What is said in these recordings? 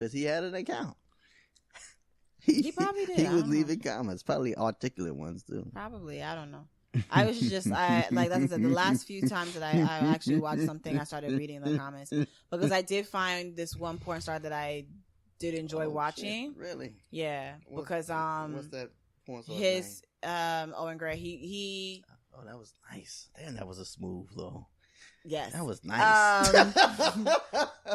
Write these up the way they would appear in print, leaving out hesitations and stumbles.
because he had an account. He probably did. He was leaving comments, probably articulate ones too. Probably, I don't know. I was just like I said, the last few times that I actually watched something, I started reading the comments because I did find this one porn star that I did enjoy watching. Shit. Really? Yeah, because what's that porn star his name? Owen Gray. He. Oh, that was nice. Damn, that was a smooth though. Yes, that was nice. And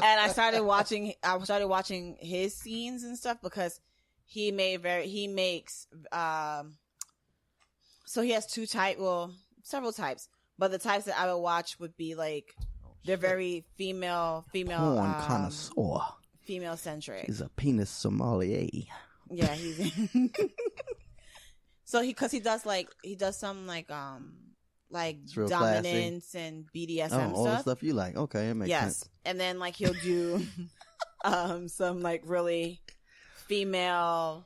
I started watching his scenes and stuff because he makes so he has several types, but the types that I would watch would be like they're very female porn connoisseur, female centric. He's a penis sommelier. Yeah, he's so he does some like dominance classy. And BDSM stuff. All the stuff you like. Okay, it makes sense. And then like he'll do some like really female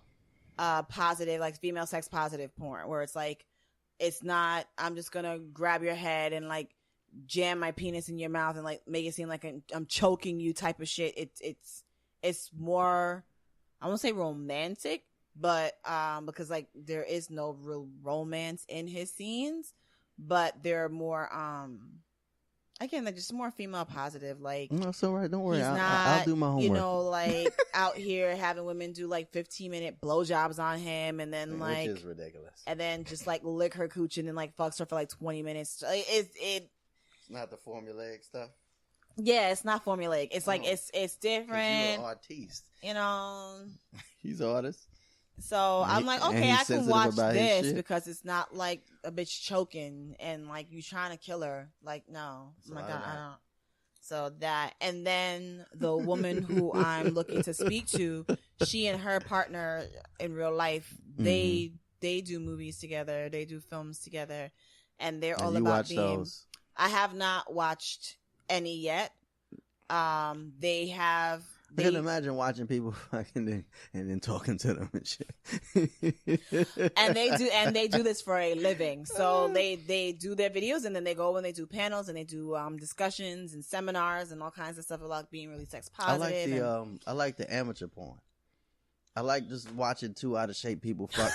positive, like female sex positive porn where it's like it's not I'm just gonna grab your head and like jam my penis in your mouth and like make it seem like I'm choking you type of shit. It's more, I won't say romantic, but because like there is no real romance in his scenes, but they're more again, like just more female positive. Like, no, it's all right. Don't worry. I'll do my homework. You know, like out here having women do like 15-minute blowjobs on him, and then like, which is ridiculous. And then just like lick her cooch and then like fucks her for like 20 minutes. Like, it's not the formulaic stuff. Yeah, it's not formulaic. It's like it's different. You're an artiste. You know, he's an artist. So I'm like, okay, I can watch this because it's not like a bitch choking and like you trying to kill her. Like, no, oh my God, I don't. So that, and then the woman who I'm looking to speak to, she and her partner in real life, they do movies together, they do films together, and they're all about being. Those? I have not watched any yet. They have. I can imagine watching people fucking and then talking to them and shit. and they do this for a living. So they do their videos and then they go and they do panels and they do discussions and seminars and all kinds of stuff about being really sex positive. I like the amateur porn. I like just watching two out of shape people fuck.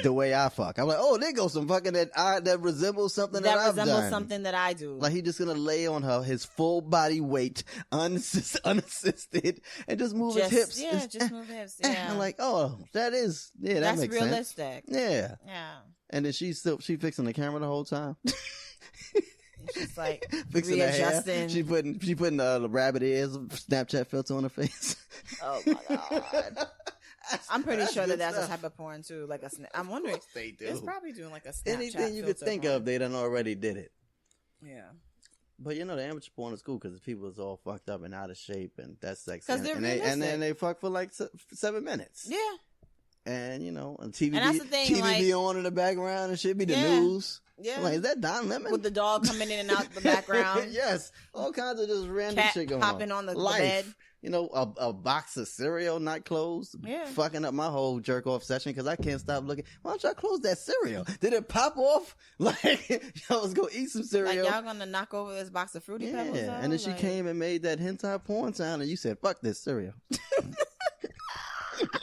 The way I fuck, I'm like, oh, there goes some fucking that resembles something that I've done. Something that I do. Like he just gonna lay on her his full body weight, unassisted, and just move his hips. Yeah, just move hips. Yeah. I'm like, oh, that makes sense. That's realistic. Yeah. Yeah. And then she fixing the camera the whole time. She's like fixing readjusting. She putting the rabbit ears Snapchat filter on her face. Oh my God. I'm pretty sure that's a type of porn too. Like I'm wondering. They do. It's probably doing like a Snapchat anything you could think of. They done already did it. Yeah. But you know the amateur porn is cool because the people is all fucked up and out of shape and that's sexy. And then they fuck for like 7 minutes. Yeah. And you know, and TV, and that's the thing, TV like, be on in the background and shit be the news. Yeah. Like, is that Don Lemon? With the dog coming in and out the background. Yes. All kinds of just random shit going popping on the bed. You know, a box of cereal not closed. Yeah. Fucking up my whole jerk off session because I can't stop looking. Why don't y'all close that cereal? Did it pop off? Like, y'all was going to eat some cereal. Like, y'all going to knock over this box of Fruity Pebbles? Yeah. And then she came and made that hentai porn sound and you said, fuck this cereal.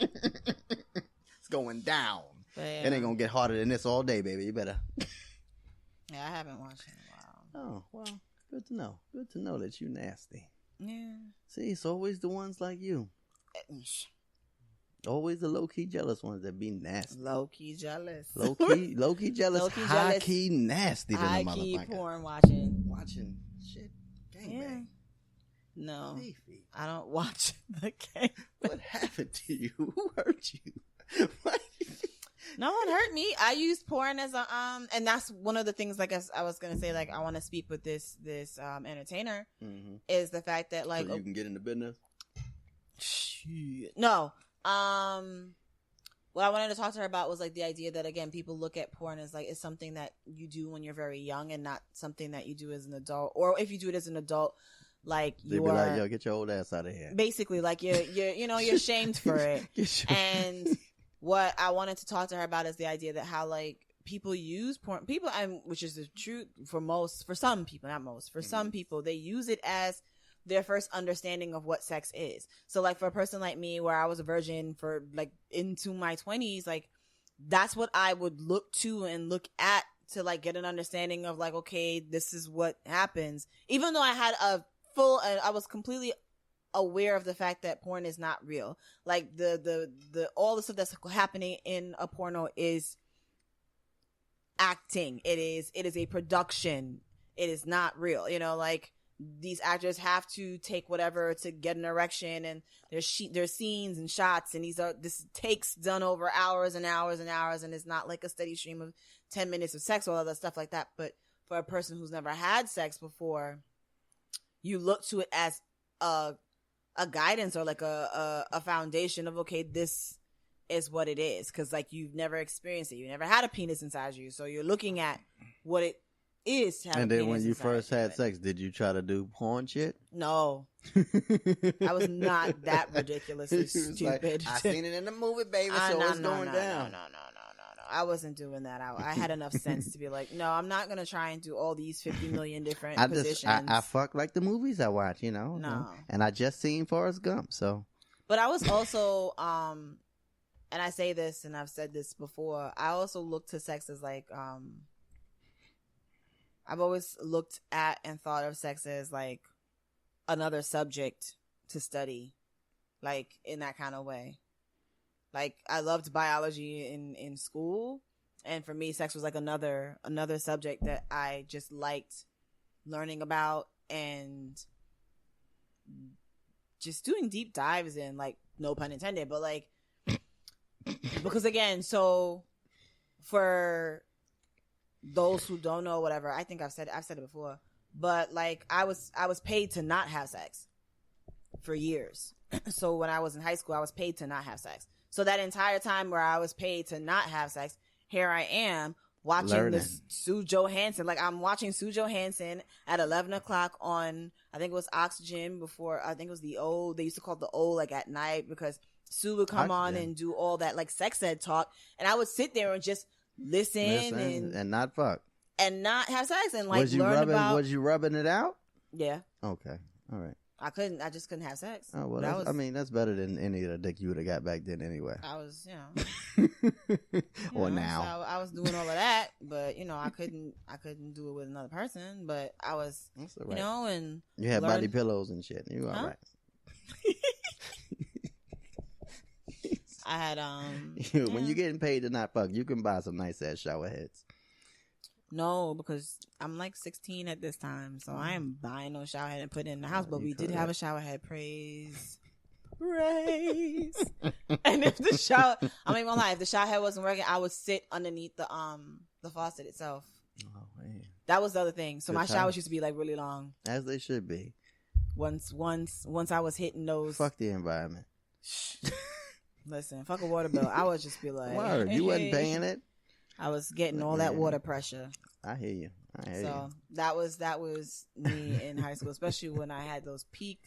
It's going down. It ain't going to get harder than this all day, baby. You better. Yeah, I haven't watched it in a while. Oh, well, good to know. Good to know that you nasty. Yeah. See, it's always the ones like you. Always the low-key jealous ones that be nasty. Low-key jealous. Low-key jealous. High-key nasty. High-key porn watching. Watching shit. Gangbang. No. Beefy. I don't watch the game. What happened to you? Who hurt you? What? No one hurt me. I used porn as a and that's one of the things. Like I was gonna say, like I want to speak with this entertainer is the fact that like so you can get into business. No, what I wanted to talk to her about was like the idea that again people look at porn as like it's something that you do when you're very young and not something that you do as an adult, or if you do it as an adult. Like they'd be like, yo, get your old ass out of here. Basically, like you're you're shamed for it, and. What I wanted to talk to her about is the idea that how like people use porn, which is the truth for some people, not most, for some people, they use it as their first understanding of what sex is. So like for a person like me, where I was a virgin for like into my 20s, like that's what I would look to and look at to like get an understanding of like, okay, this is what happens. Even though I had I was completely aware of the fact that porn is not real. Like the all the stuff that's happening in a porno is acting. It is a production. It is not real. You know, like these actors have to take whatever to get an erection, and there's scenes and shots, and this takes done over hours and hours and hours, and it's not like a steady stream of 10 minutes of sex or all that stuff like that. But for a person who's never had sex before, you look to it as a guidance or like a foundation of, okay, this is what it is, because like you've never experienced it, you never had a penis inside you, so you're looking at what it is to have and a then penis when you inside first had but- sex, did you try to do porn shit? No, I was not that ridiculously stupid. I seen it in the movie, baby, so it's going down. No. I wasn't doing that. I had enough sense to be like, no, I'm not going to try and do all these 50 million different positions. I fuck like the movies I watch, you know? No. And I just seen Forrest Gump, so. But I was also, and I say this and I've said this before, I also look to sex as like, I've always looked at and thought of sex as like another subject to study, like in that kind of way. Like I loved biology in school, and for me, sex was like another subject that I just liked learning about and just doing deep dives in, like, no pun intended, but like, because again, so for those who don't know, whatever, I think I've said it before, but like I was paid to not have sex for years. So when I was in high school, I was paid to not have sex. So that entire time where I was paid to not have sex, here I am watching this Sue Johansson. Like I'm watching Sue Johansson at 11 o'clock on, I think it was Oxygen before, I think it was they used to call it the O, like at night, because Sue would come on and do all that like sex ed talk. And I would sit there and just listen and not fuck. And not have sex and like was you rubbing it out? Yeah. Okay. All right. I just couldn't have sex. Oh, well, that's better than any of the dick you would have got back then anyway. I was, or now. So I was doing all of that, but, I couldn't do it with another person, but I was, right. And you had body pillows and shit. You all right. I had, when you're getting paid to not fuck, you can buy some nice ass shower heads. No, because I'm like 16 at this time, so I am buying no shower head and putting it in the house. But we did have a shower head. Praise. And if the shower, I'm not even gonna lie, if the shower head wasn't working, I would sit underneath the faucet itself. Oh man, that was the other thing. So my showers used to be like really long, as they should be. Once I was hitting those. Fuck the environment. Listen, fuck a water bill. I would just be like, word, you wasn't paying it. I was getting all that water pressure. I hear you. So that was me in high school, especially when I had those peak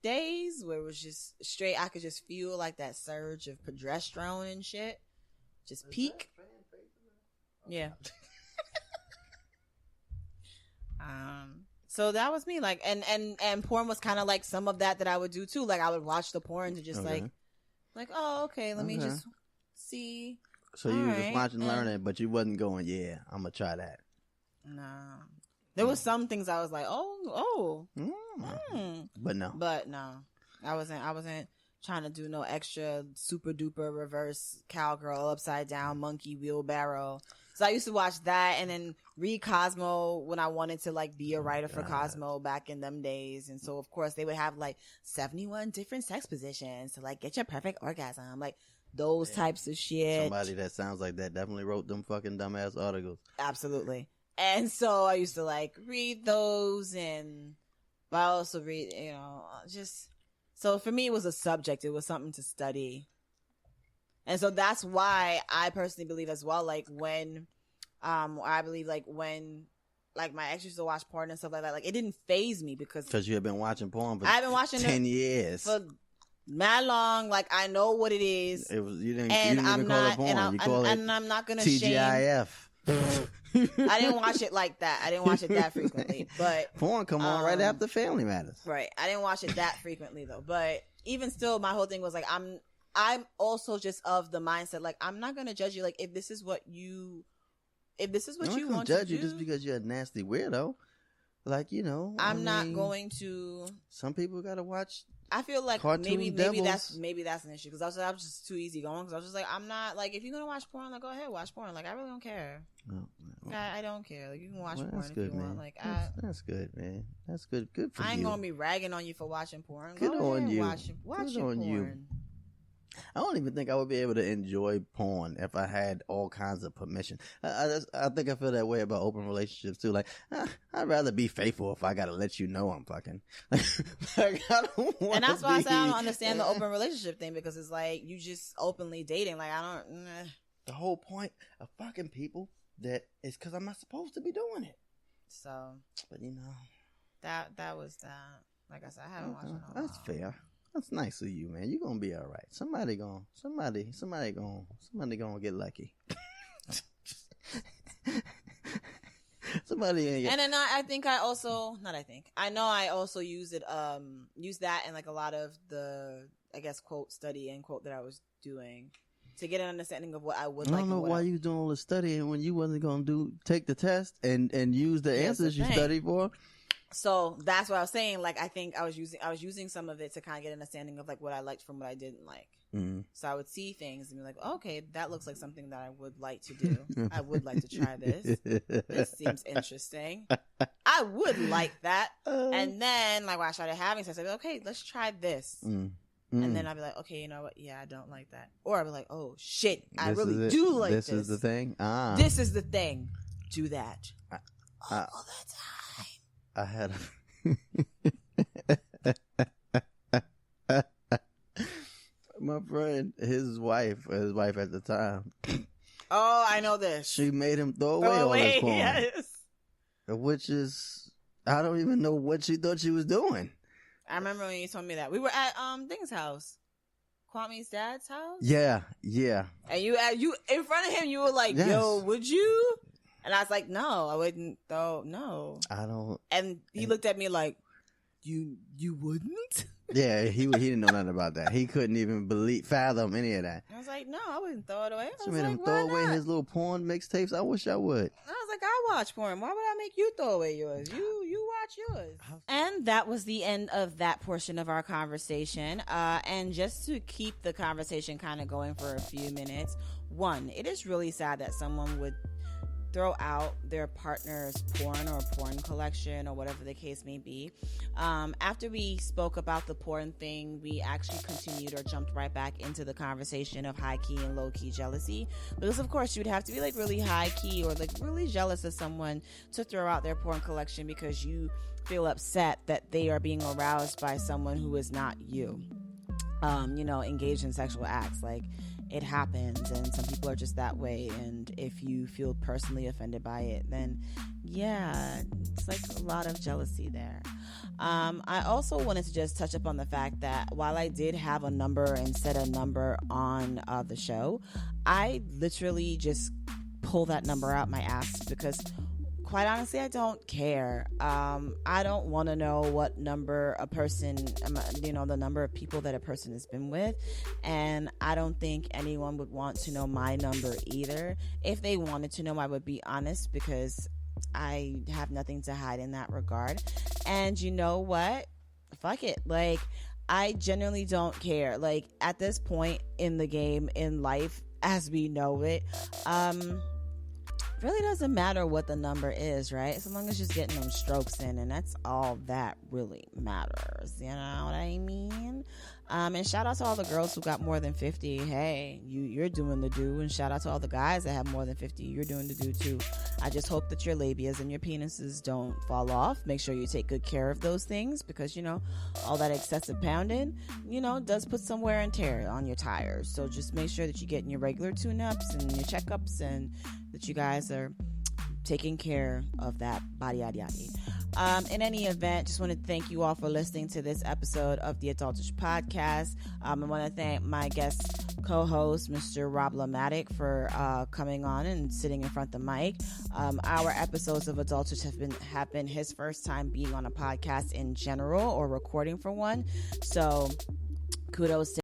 days where it was just straight. I could just feel like that surge of progesterone and shit. Just peak. Yeah. So that was me. Like, and porn was kind of like some of that I would do too. Like I would watch the porn to just like, oh, okay, let me just see. So you were just watching, learning, but you wasn't going, yeah, I'm going to try that. No. There was some things I was like, But no. I wasn't trying to do no extra super duper reverse cowgirl, upside down monkey wheelbarrow. So I used to watch that and then read Cosmo when I wanted to like be a writer for Cosmo back in them days. And so of course they would have like 71 different sex positions to like get your perfect orgasm. Like, those types of shit. Somebody that sounds like that definitely wrote them fucking dumbass articles. Absolutely. And so I used to like read those, but I also read, so for me it was a subject. It was something to study. And so that's why I personally believe as well, like when, my ex used to watch porn and stuff like that, like it didn't faze me because you had been watching porn for I've been watching 10 years. For mad long, like I know what it is. You didn't even call it porn. You call it and I'm not gonna TGIF. I didn't watch it like that. I didn't watch it that frequently. But porn come on right after Family Matters. Right. I didn't watch it that frequently though. But even still, my whole thing was like, I'm also just of the mindset like I'm not gonna judge you. Like if this is what you want to judge do, you just because you're a nasty weirdo. Like, you know, I'm not going to. Some people gotta watch. I feel like maybe that's an issue because I was just too easy going because I was just like I'm not like if you're gonna watch porn like go ahead watch porn like I really don't care. I don't care. Like you can watch porn if you want. Like that's good, man. That's good. Good for you. I ain't gonna be ragging on you for watching porn. Good go on ahead, you. Watch good on porn. You. I don't even think I would be able to enjoy porn if I had all kinds of permission. I think I feel that way about open relationships too. Like, I'd rather be faithful if I gotta let you know I'm fucking. Like, I don't want. And that's why I say I don't understand the open relationship thing because it's like you just openly dating. Like I don't. The whole point of fucking people that is because I'm not supposed to be doing it. So, but you know, that was that. Like I said, I haven't watched it. That's fair. That's nice of you, man. You're gonna be all right. Somebody gonna get lucky. Somebody ain't get... And then I know I also use that in like a lot of the, I guess, quote study end quote that I was doing to get an understanding of what I would like. I don't know why you was doing all the studying when you wasn't gonna take the test and use the answers you studied for. So that's what I was saying. Like, I think I was using some of it to kind of get an understanding of like what I liked from what I didn't like. Mm-hmm. So I would see things and be like, okay, that looks like something that I would like to do. I would like to try this. This seems interesting. I would like that. And then like when I started having sex, I'd be like, okay, let's try this. Mm-hmm. And then I'd be like, okay, you know what? Yeah, I don't like that. Or I'd be like, oh shit, I really do like this. This is the thing. This is the thing. Do that all the time. I had my friend, his wife at the time. Oh, I know this. She made him throw away all his porn. Yes. Which is, I don't even know what she thought she was doing. I remember when you told me that. We were at Thing's house. Kwame's dad's house? Yeah. And you in front of him, you were like, yes. Yo, would you? And I was like, no, I wouldn't, though. No. I don't. And he looked at me like, you wouldn't? Yeah, he didn't know nothing about that. He couldn't even fathom any of that. I was like, no, I wouldn't throw it away. She made him throw away his little porn mixtapes. I wish I would. I was like, I watch porn. Why would I make you throw away yours? You watch yours. And that was the end of that portion of our conversation. And just to keep the conversation kind of going for a few minutes, one, it is really sad that someone would throw out their partner's porn or porn collection or whatever the case may be. After we spoke about the porn thing, we actually continued or jumped right back into the conversation of high key and low key jealousy, because of course you'd have to be like really high key or like really jealous of someone to throw out their porn collection because you feel upset that they are being aroused by someone who is not you, engaged in sexual acts. Like, it happens, and some people are just that way, and if you feel personally offended by it, then yeah, it's like a lot of jealousy there. I also wanted to just touch up on the fact that while I did have a number and set a number on the show, I literally just pull that number out my ass because quite honestly, I don't care. I don't want to know what number a person, the number of people that a person has been with. And I don't think anyone would want to know my number either. If they wanted to know, I would be honest because I have nothing to hide in that regard. And you know what? Fuck it. Like, I genuinely don't care. Like, at this point in the game, in life, as we know it, really doesn't matter what the number is, right? As long as you're just getting them strokes in, and that's all that really matters. You know what I mean? And shout out to all the girls who got more than 50. Hey, you're doing the do. And shout out to all the guys that have more than 50. You're doing the do too. I just hope that your labias and your penises don't fall off. Make sure you take good care of those things because, all that excessive pounding, does put some wear and tear on your tires. So just make sure that you're getting your regular tune-ups and your checkups and that you guys are taking care of that body, yada, yada. In any event, just want to thank you all for listening to this episode of the Adultish Podcast. I want to thank my guest co-host, Mr. Roblematic, for coming on and sitting in front of the mic. Our episodes of Adultish have been his first time being on a podcast in general or recording for one. So kudos to